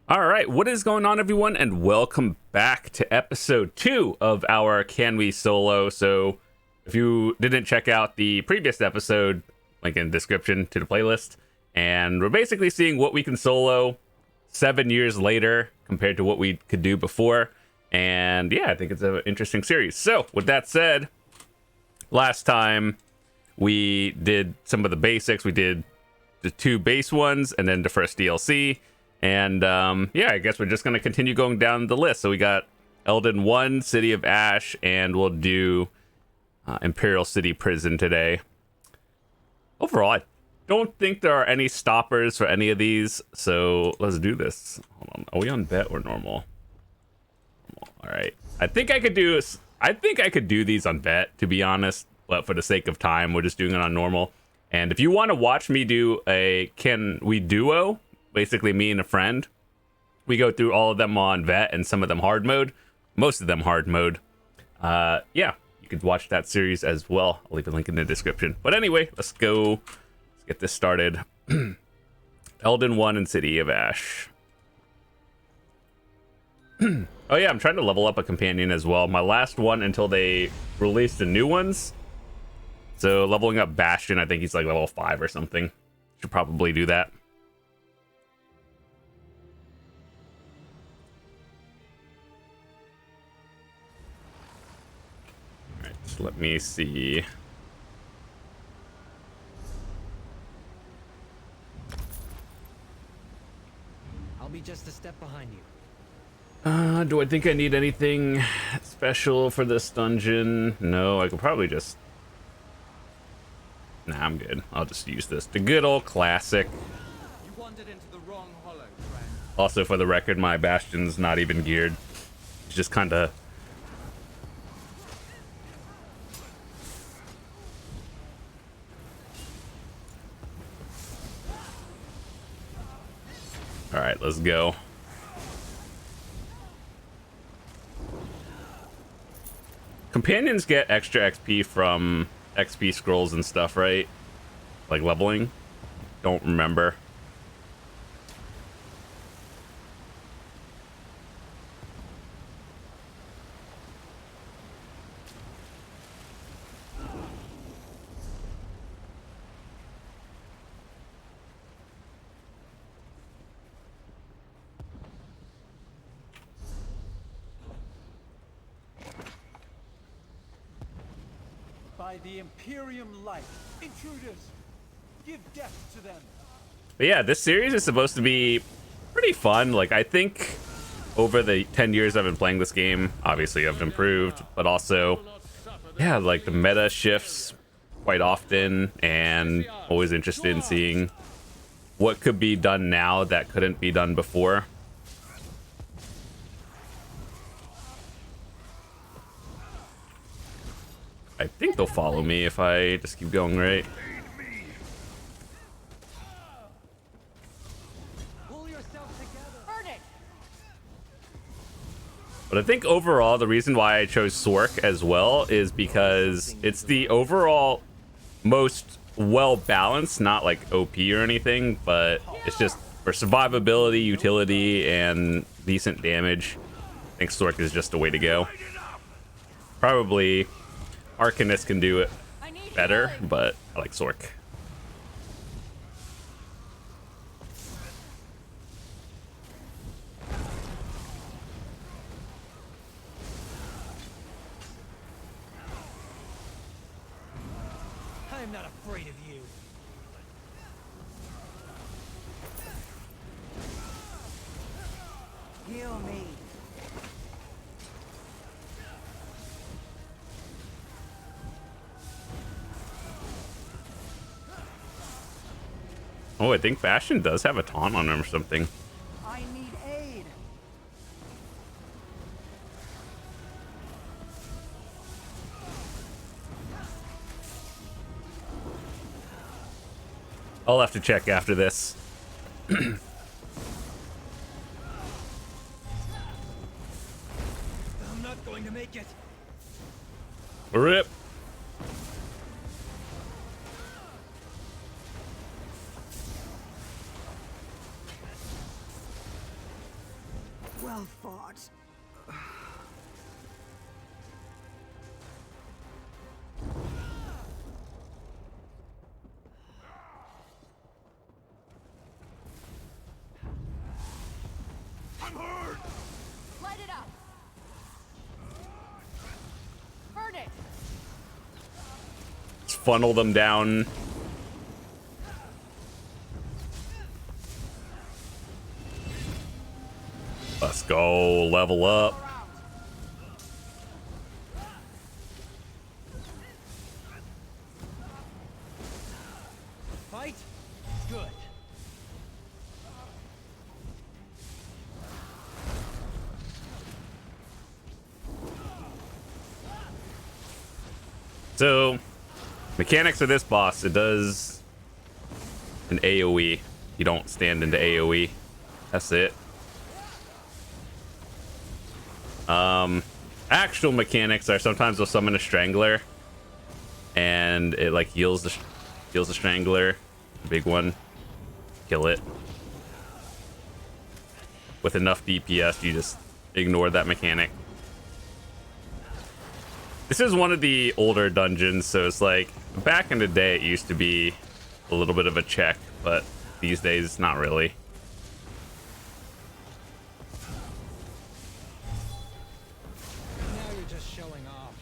All right, what is going on, everyone, and welcome back to episode 2 of our Can We Solo. So, if you didn't check out the previous episode, link in the description to the playlist, and we're basically seeing what we can solo 7 years later compared to what we could do before. And yeah, I think it's an interesting series. So, with that said, last time we did some of the basics. We did the 2 base ones and then the first DLC. And yeah, I guess we're just going to continue going down the list. So we got Elden 1, City of Ash, and we'll do Imperial City Prison today. Overall, I don't think there are any stoppers for any of these. So let's do this. Hold on. Are we on bet or normal? All right. I think I could do these on bet, to be honest. But for the sake of time, we're just doing it on normal. And if you want to watch me do a Can We Duo, basically me and a friend, we go through all of them on vet and some of them hard mode, most of them hard mode. Yeah, you could watch that series as well. I'll leave a link in the description. But anyway, let's get this started. Elden 1 and City of Ash. Oh yeah, I'm trying to level up a companion as well. My last one until they released the new ones. So leveling up Bastion, I think he's like level 5 or something. Should probably do that. Let me see. I'll be just a step behind you. Do I think I need anything special for this dungeon? No, I could probably just... Nah, I'm good. I'll just use this. The good old classic. You wandered into the wrong hollow, friend. Also, for the record, my Bastion's not even geared. It's just kind of... All right, let's go. Companions get extra XP from XP scrolls and stuff, right? Like leveling? Don't remember. By the Imperial light, intruders, give death to them. But yeah, this series is supposed to be pretty fun. Like, I think over the 10 years I've been playing this game, obviously I've improved, but also, yeah, like the meta shifts quite often, and always interested in seeing what could be done now that couldn't be done before. I think they'll follow me if I just keep going right. Pull yourself together. Burn it. But I think overall, the reason why I chose Sorc as well is because it's the overall most well-balanced, not like OP or anything, but it's just for survivability, utility, and decent damage. I think Sorc is just the way to go. Probably Arcanist can do it better, but I like Sorc. I am not afraid of you. Heal me. Oh, I think Bastion does have a taunt on him or something. I need aid. I'll have to check after this. I'm not going to make it. Rip. Well fought. I'm hurt! Light it up! Burn it! Let's funnel them down. Let's go level up. Fight? Good. So, mechanics of this boss, it does an AoE. You don't stand into AoE. That's it. Actual mechanics are sometimes they'll summon a strangler, and it like heals the strangler, big one, kill it. With enough DPS, you just ignore that mechanic. This is one of the older dungeons, so it's like back in the day it used to be a little bit of a check, but these days not really. Now you're just showing off.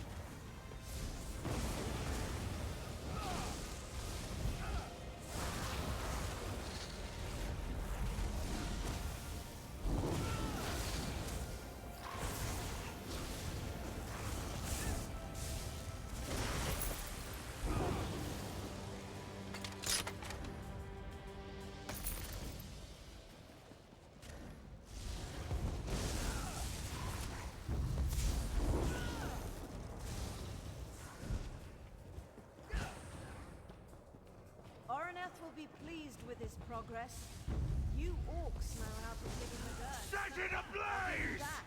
Oreneth will be pleased with his progress. You orcs know how to dig in the dirt. Set it ablaze! That.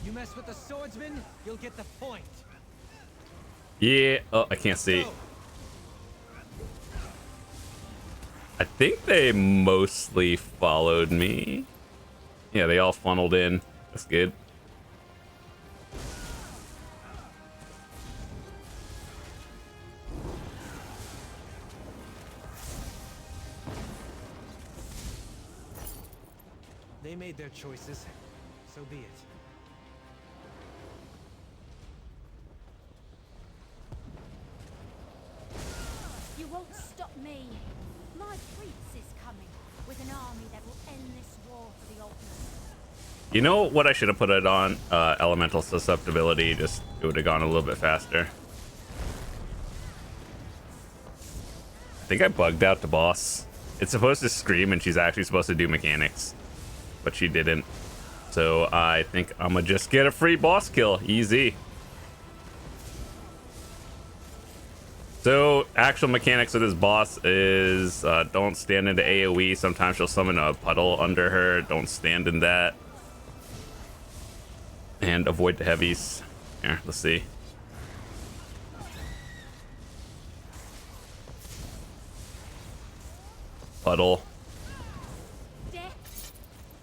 You mess with the swordsman, you'll get the point. Yeah. Oh, I can't see. Go. I think they mostly followed me. Yeah, they all funneled in. That's good. They made their choices, so be it. You won't stop me. My prince is coming with an army that will end this war for the ultimate. You know what I should have put it on? Elemental susceptibility. Just it would have gone a little bit faster. I think I bugged out the boss. It's supposed to scream and she's actually supposed to do mechanics, but she didn't. So I think I'm gonna just get a free boss kill. Easy. So actual mechanics of this boss is don't stand into AoE. Sometimes she'll summon a puddle under her. Don't stand in that. And avoid the heavies. Here, let's see. Puddle. Death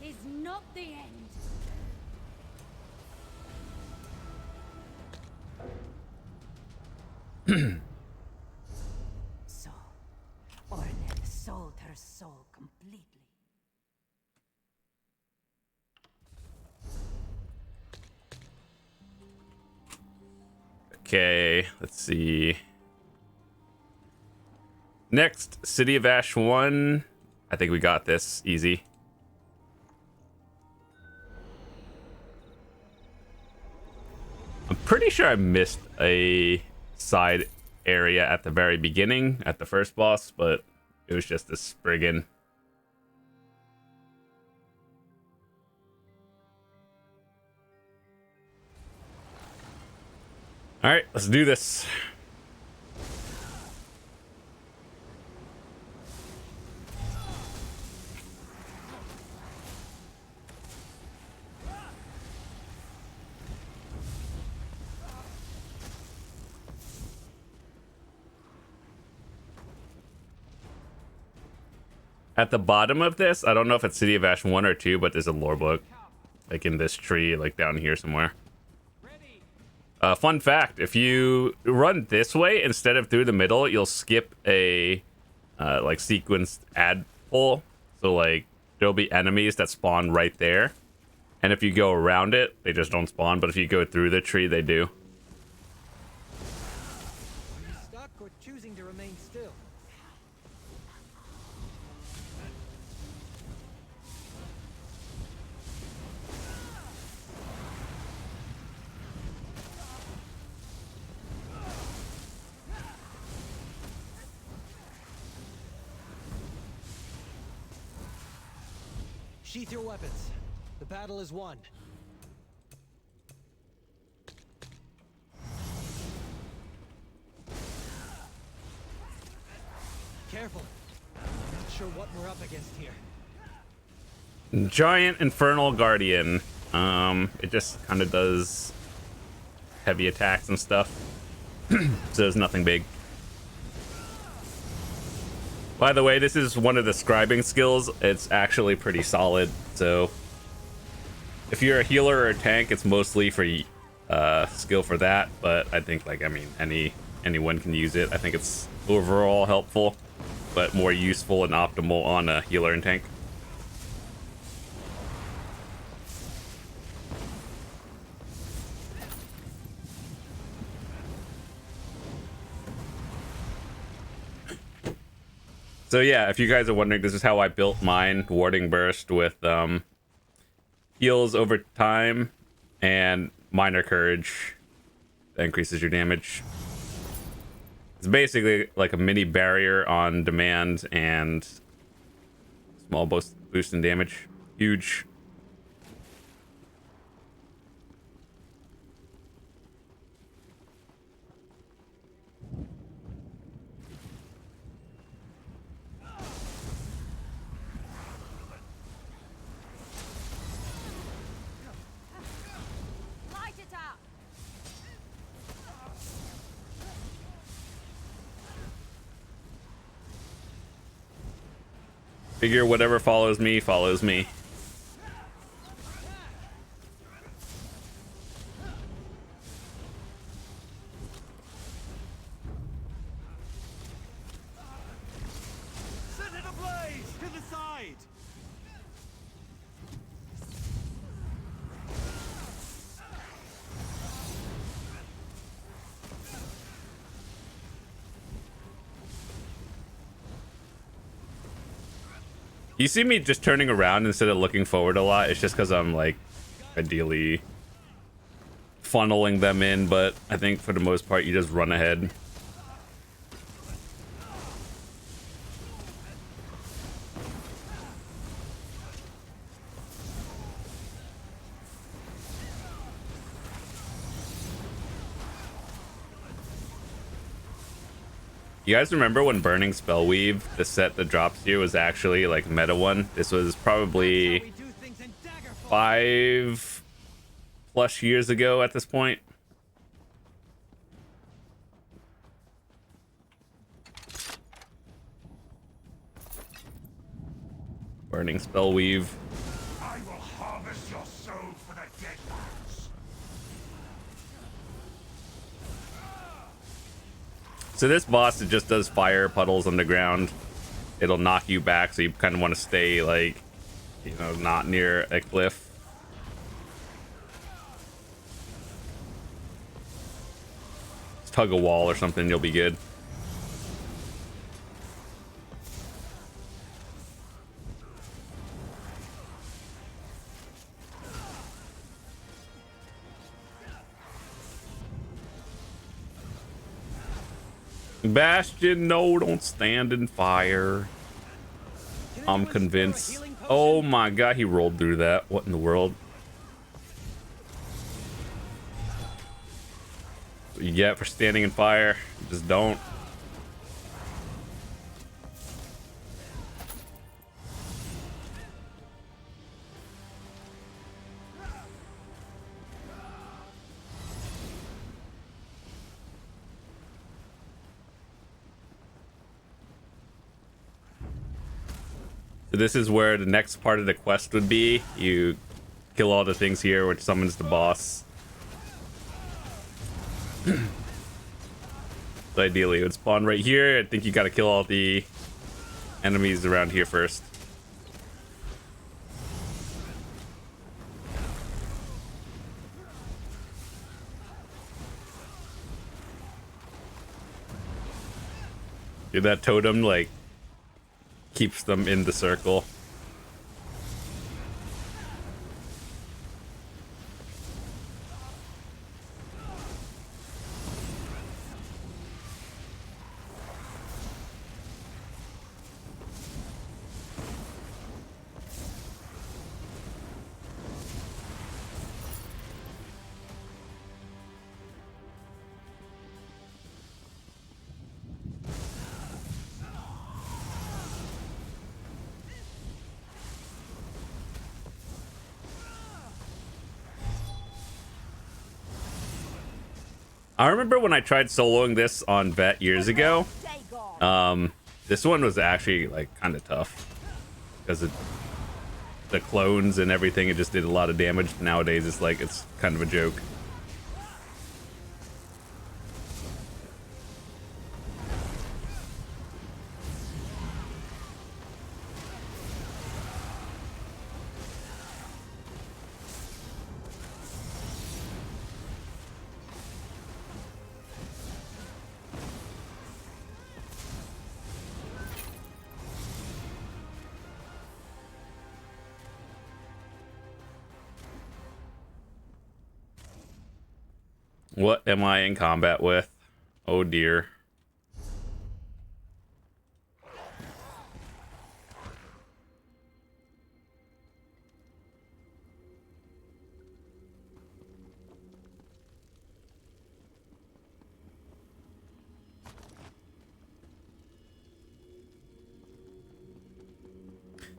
is not the end. So, Oreneth sold her soul completely. Okay, let's see. Next, City of Ash 1. I think we got this easy. I'm pretty sure I missed a side area at the very beginning at the first boss, but it was just a Spriggan. All right, let's do this. At the bottom of this, I don't know if it's City of Ash 1 or 2, but there's a lore book. Like in this tree, like down here somewhere. Fun fact, if you run this way instead of through the middle, you'll skip a like sequenced ad pull. So like there'll be enemies that spawn right there. And if you go around it, they just don't spawn. But if you go through the tree, they do. Are you stuck or choosing to remain still? Sheath your weapons. The battle is won. Careful. Not sure what we're up against here. Giant Infernal Guardian. It just kind of does heavy attacks and stuff. So there's nothing big. By the way, this is one of the scribing skills. It's actually pretty solid. So if you're a healer or a tank, it's mostly for skill for that. But I think, like, I mean, anyone can use it. I think it's overall helpful, but more useful and optimal on a healer and tank. So yeah, if you guys are wondering, this is how I built mine. Warding Burst with heals over time and Minor Courage that increases your damage. It's basically like a mini barrier on demand and small boost in damage. Huge. Light it up! Figure whatever follows me, follows me. Set it ablaze! To the side! You see me just turning around instead of looking forward a lot. It's just because I'm like ideally funneling them in, but I think for the most part you just run ahead. You guys remember when Burning Spellweave, the set that drops you, was actually like meta one? This was probably We do things in Daggerfall. 5+ years ago at this point. Burning Spellweave. I will harvest your soul for the dead ones. So this boss, it just does fire puddles on the ground. It'll knock you back, so you kind of want to stay, like, you know, not near a cliff. Just tug a wall or something, you'll be good. Bastion, no, don't stand in fire. I'm convinced. Oh my god, he rolled through that. What in the world? What you get for standing in fire? Just don't. this is where the next part of the quest would be. You kill all the things here, which summons the boss. So ideally, it would spawn right here. I think you got to kill all the enemies around here first. Dude, that totem, like, keeps them in the circle. I remember when I tried soloing this on Vet years ago. This one was actually like kind of tough because the clones and everything. It just did a lot of damage. Nowadays, it's like it's kind of a joke. What am I in combat with? Oh dear.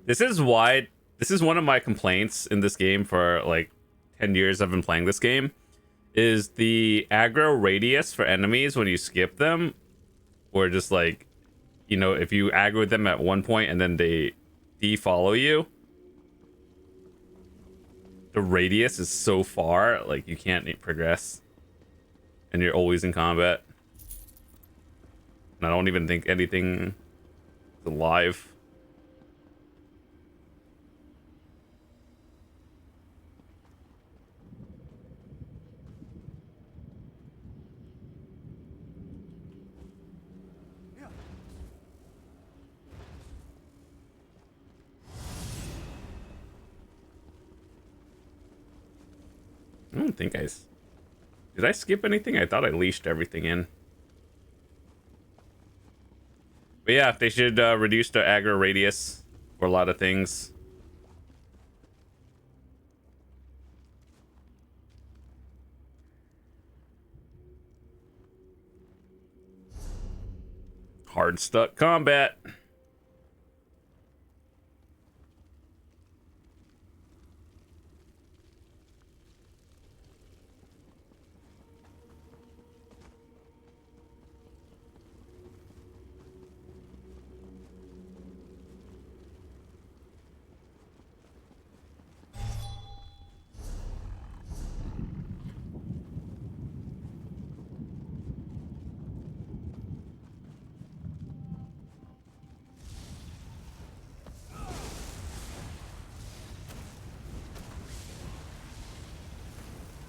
This is one of my complaints in this game for like 10 years I've been playing this game. Is the aggro radius for enemies when you skip them, or just like, you know, if you aggro them at one point and then they de-follow you, the radius is so far, like you can't progress and you're always in combat. And I don't even think anything is alive. I don't think did I skip anything? I thought I leashed everything in. But yeah, they should reduce the aggro radius for a lot of things. Hard stuck combat.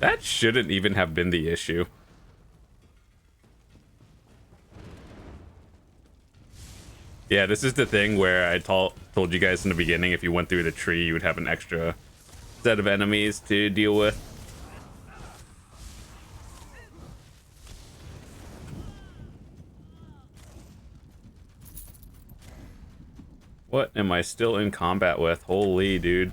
That shouldn't even have been the issue. Yeah, this is the thing where I told you guys in the beginning, if you went through the tree, you would have an extra set of enemies to deal with. What am I still in combat with? Holy dude.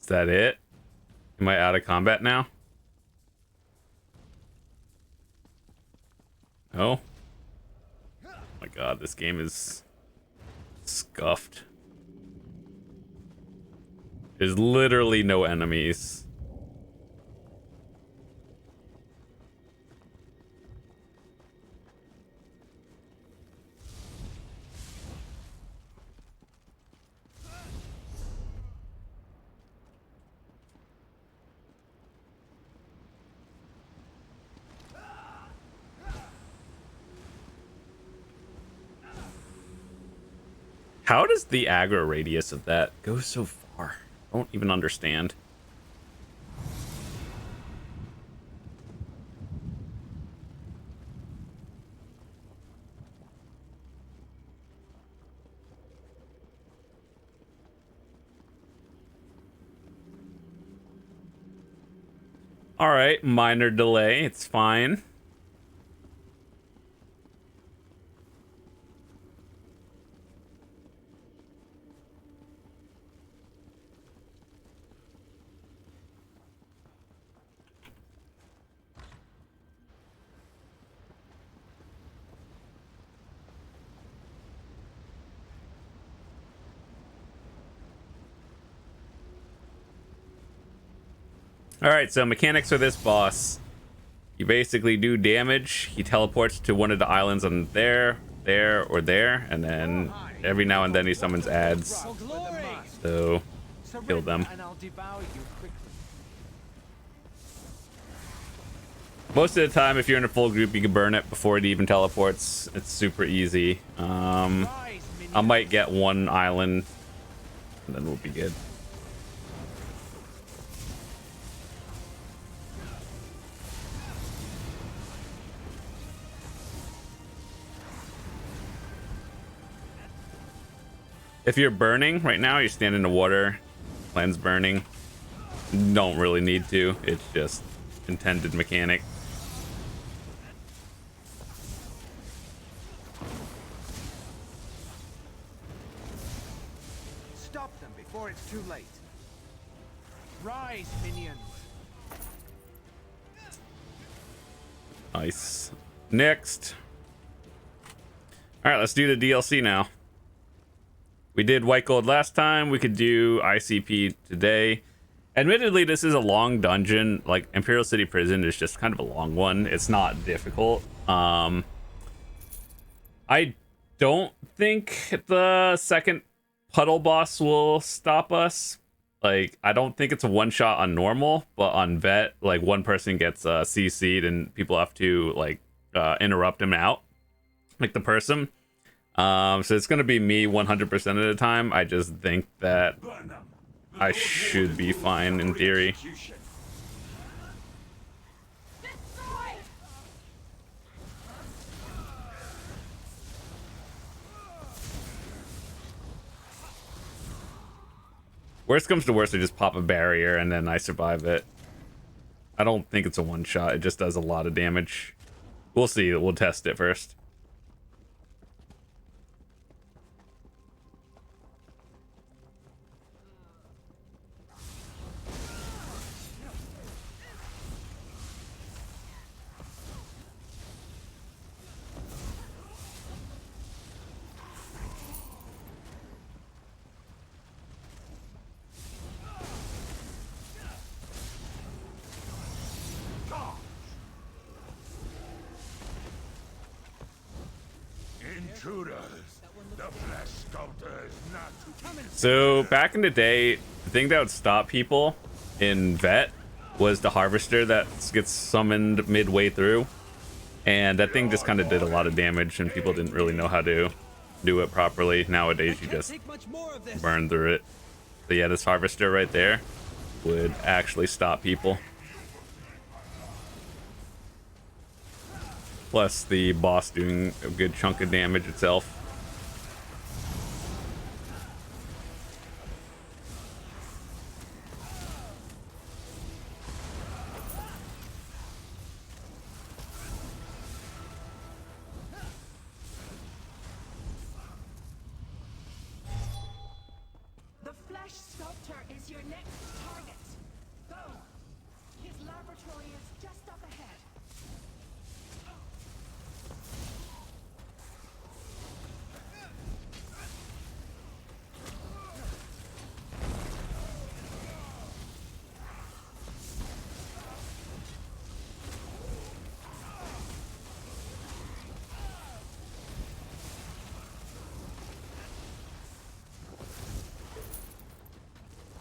that it? Am I out of combat now? Oh. Oh my god, this game is scuffed. There's literally no enemies. How does the aggro radius of that go so far? I don't even understand. All right, minor delay. It's fine. All right, so mechanics for this boss. You basically do damage. He teleports to one of the islands on there, or there, and then every now and then he summons ads. For glory! So kill them. And I'll devour you quickly. Most of the time, if you're in a full group, you can burn it before it even teleports. It's super easy. Rise, I minions. might get one island, and then we'll be good. If you're burning right now, you stand in the water, cleanse burning. Don't really need to. It's just intended mechanic. Stop them before it's too late. Rise, minions. Nice. Next. All right, let's do the DLC now. We did White Gold last time. We could do ICP today. Admittedly, this is a long dungeon. Like, Imperial City Prison is just kind of a long one. It's not difficult. I don't think the second puddle boss will stop us. Like, I don't think it's a one-shot on normal, but on vet, like, one person gets CC'd and people have to, like, interrupt him out. Like, the person. So it's going to be me 100% of the time. I just think that I should be fine in theory. Worst comes to worst, I just pop a barrier and then I survive it. I don't think it's a one shot. It just does a lot of damage. We'll see. We'll test it first. So back in the day, the thing that would stop people in vet was the harvester that gets summoned midway through, and that thing just kind of did a lot of damage and people didn't really know how to do it properly. Nowadays you just Take much more of this. burn through it. So yeah, this harvester right there would actually stop people. Plus the boss doing a good chunk of damage itself. The flesh sculptor is your next target. laboratory is just up ahead.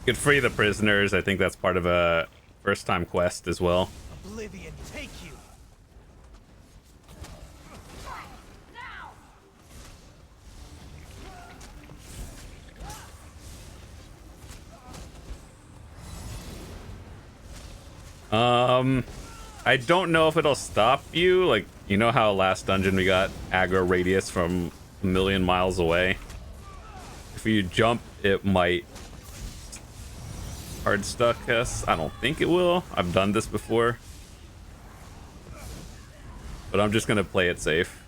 You could free the prisoners. I think that's part of a first time quest as well. Oblivion take you. I don't know if it'll stop you. Like, you know how last dungeon we got aggro radius from a million miles away? If you jump, it might hard stuck us. I don't think it will. I've done this before. But I'm just gonna play it safe.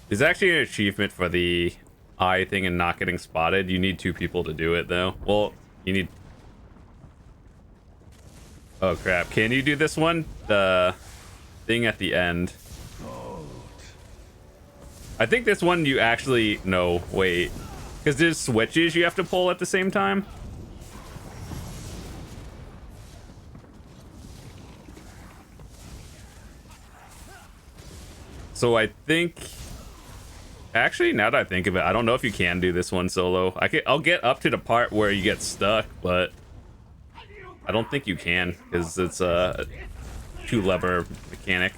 There's actually an achievement for the eye thing and not getting spotted. You need 2 people to do it, though. Well, you need... Oh, crap. Can you do this one? The thing at the end. I think this one you actually... No, wait. Because there's switches you have to pull at the same time. So I think... Actually, now that I think of it, I don't know if you can do this one solo. I'll get up to the part where you get stuck, but I don't think you can because it's a 2-lever mechanic.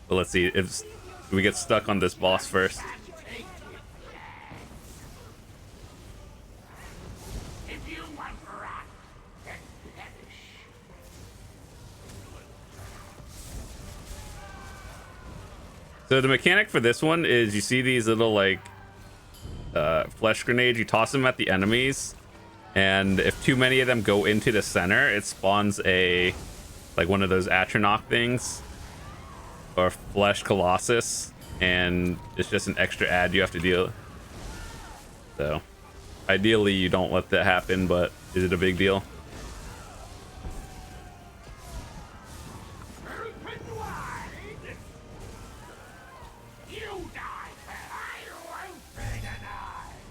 But let's see if we get stuck on this boss first. So the mechanic for this one is you see these little like flesh grenades, you toss them at the enemies, and if too many of them go into the center, it spawns a like one of those Atronach things or flesh colossus, and it's just an extra ad you have to deal. So ideally you don't let that happen, but is it a big deal?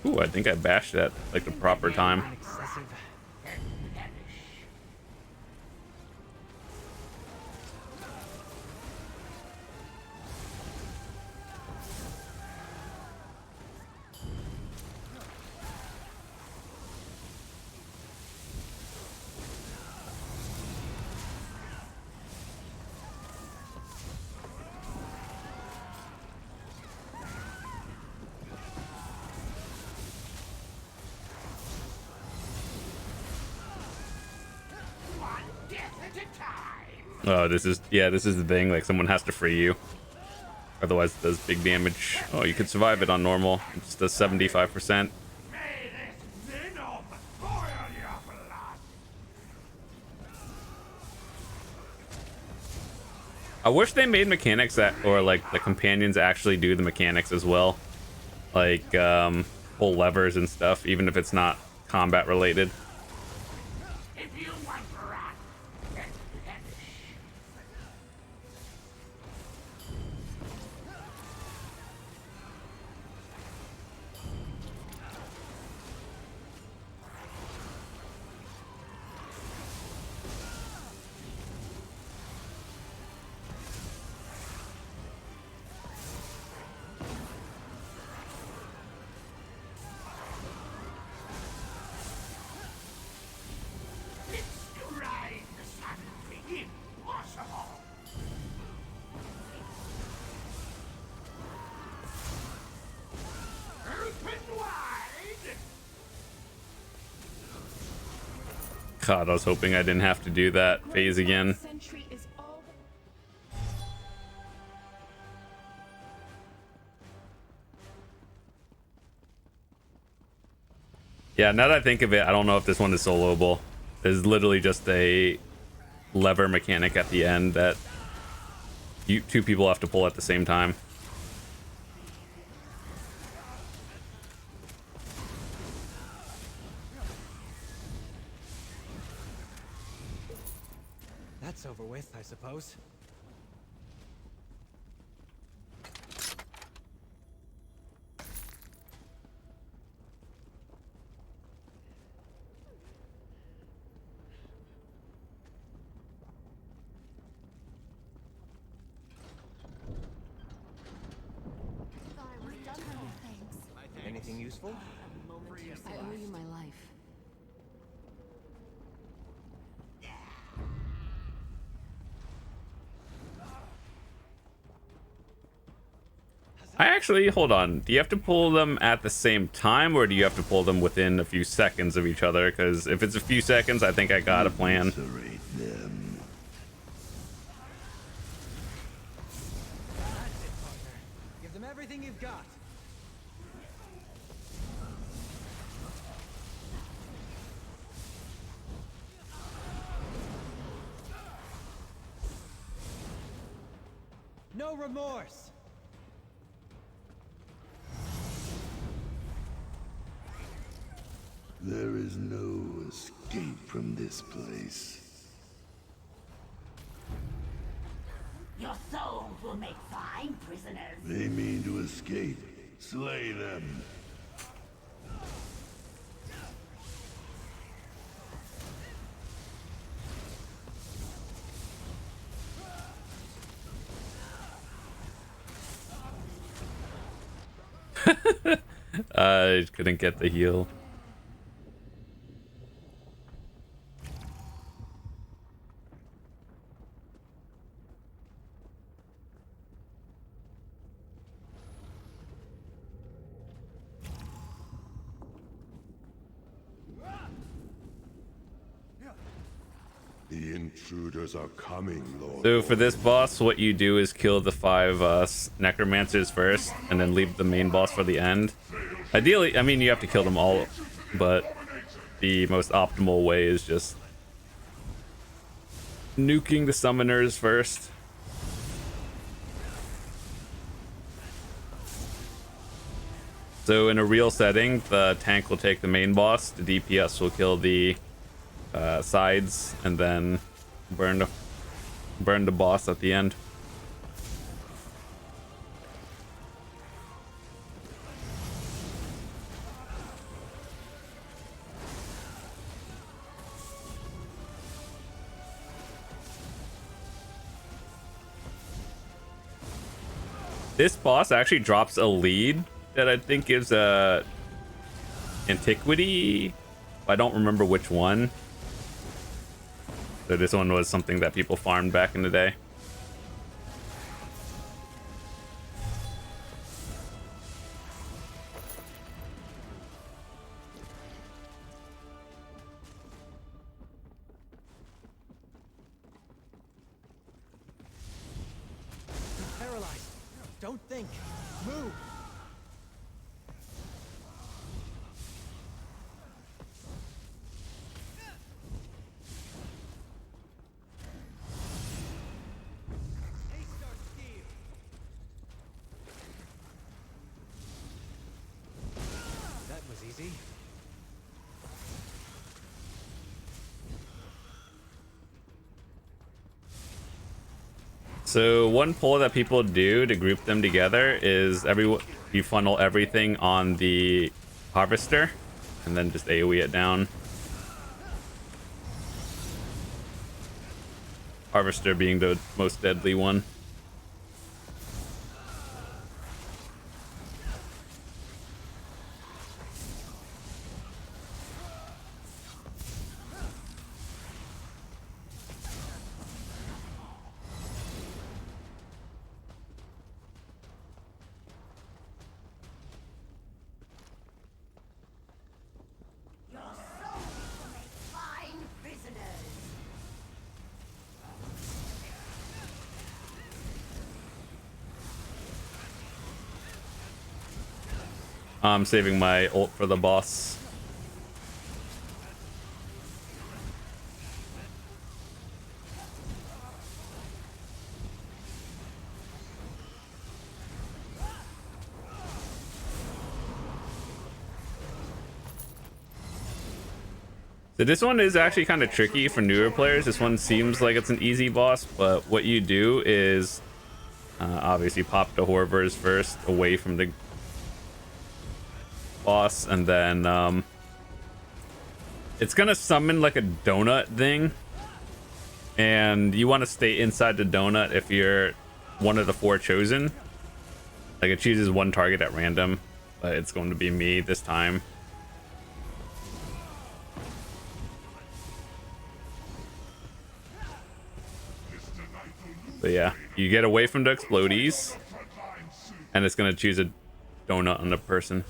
Ooh, I think I bashed that like the proper time. Excessive. Oh, this is the thing. Like someone has to free you, otherwise it does big damage. Oh, you could survive it on normal. It just does 75%. I wish they made mechanics that, or like the companions actually do the mechanics as well, like pull levers and stuff, even if it's not combat related. God, I was hoping I didn't have to do that phase again. Sentry is all. Yeah, now that I think of it, I don't know if this one is soloable. There's literally just a lever mechanic at the end that two people have to pull at the same time. That's over with, I suppose. Anything useful? I owe you my life. I actually, hold on. Do you have to pull them at the same time, or do you have to pull them within a few seconds of each other? Because if it's a few seconds, I think I got a plan. That's it, partner. Give them everything you've got. No remorse. There is no escape from this place. Your souls will make fine prisoners. They mean to escape. Slay them. I couldn't get the heal. The intruders are coming, Lord. So for this boss, what you do is kill the 5 necromancers first, and then leave the main boss for the end. Ideally, I mean, you have to kill them all, but the most optimal way is just nuking the summoners first. So in a real setting, the tank will take the main boss, the DPS will kill the sides, and then burn the boss at the end. This boss actually drops a lead that I think is antiquity. I don't remember which one. So this one was something that people farmed back in the day. You're paralyzed. Don't think. Move. Haste our steel. That was easy. So one pull that people do to group them together is you funnel everything on the harvester and then just AoE it down. Harvester being the most deadly one. Your souls will make fine prisoners. I'm saving my ult for the boss. So this one is actually kind of tricky for newer players. This one seems like it's an easy boss, but what you do is obviously pop the Horvers first away from the boss, and then it's gonna summon like a donut thing, and you want to stay inside the donut if you're one of the 4 chosen. Like it chooses one target at random, but it's going to be me this time. But yeah, you get away from the explodies, and it's gonna choose a donut on the person.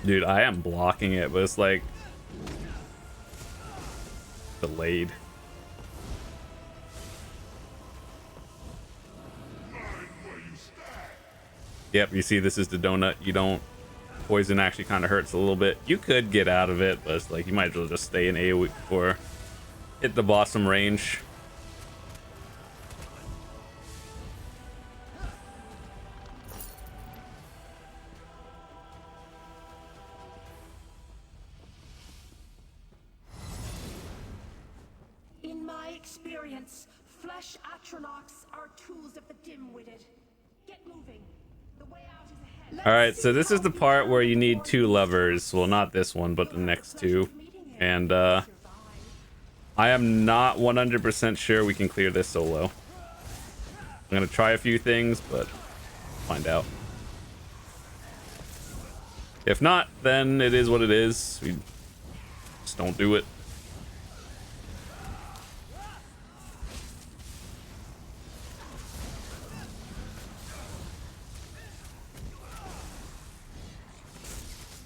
Dude, I am blocking it, but it's like delayed. Yep, you see this is the donut. You don't, poison actually kind of hurts a little bit. You could get out of it, but it's like you might as well just stay in AoE or hit the blossom range. In my experience, flesh atronachs are tools of the dim-witted. Get moving. The way out is ahead. All right, so this is the part where you need 2 levers. Well, not this one, but the next 2. And I am not 100% sure we can clear this solo. I'm gonna try a few things, but find out. If not, then it is what it is. We just don't do it.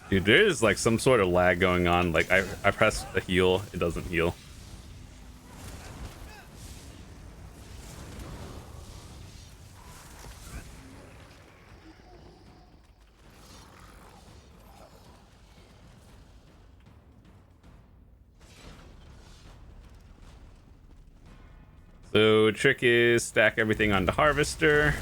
Dude, there is like some sort of lag going on. Like I press the heal, it doesn't heal. So trick is stack everything on the harvester.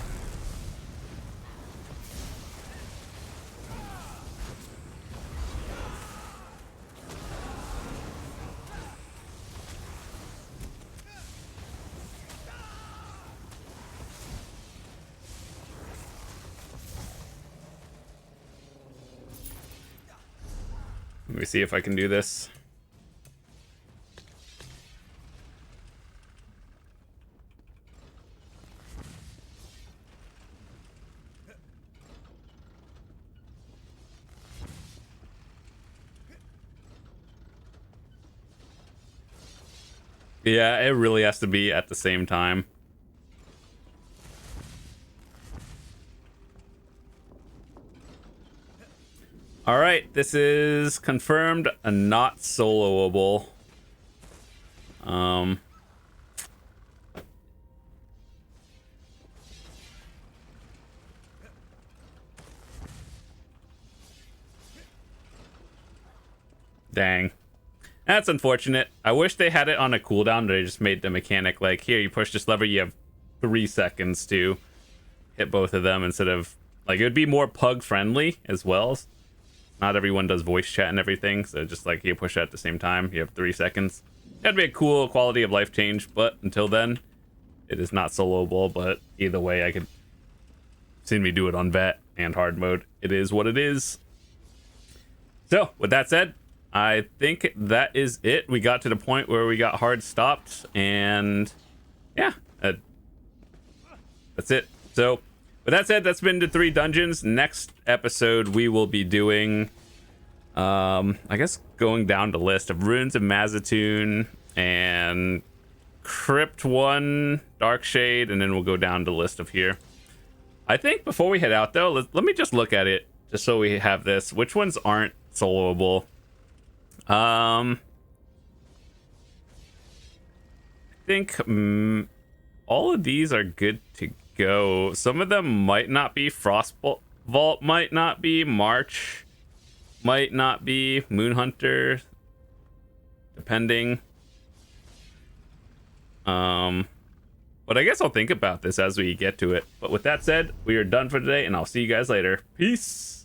Let me see if I can do this. Yeah, it really has to be at the same time. All right, this is confirmed a not soloable. Dang. That's unfortunate. I wish they had it on a cooldown. They just made the mechanic like, here, you push this lever, you have 3 seconds to hit both of them, instead of like, it would be more pug friendly as well. Not everyone does voice chat and everything, so just like you push it at the same time, you have 3 seconds. That'd be a cool quality of life change, but until then, it is not soloable. But either way, I could see me do it on vet and hard mode. It is what it is. So with that said, I think that is it. We got to the point where we got hard stopped, and yeah, that's it. So with that said, that's been the 3 dungeons. Next episode, we will be doing, I guess, going down the list of Ruins of Mazatoon and Crypt 1, Dark Shade, and then we'll go down the list of here. I think before we head out, though, let me just look at it, just so we have this. Which ones aren't soloable? I think all of these are good to go. Some of them might not be. Frostbolt Vault might not be. March might not be. Moonhunter, depending. But I guess I'll think about this as we get to it. But with that said, we are done for today, and I'll see you guys later. Peace.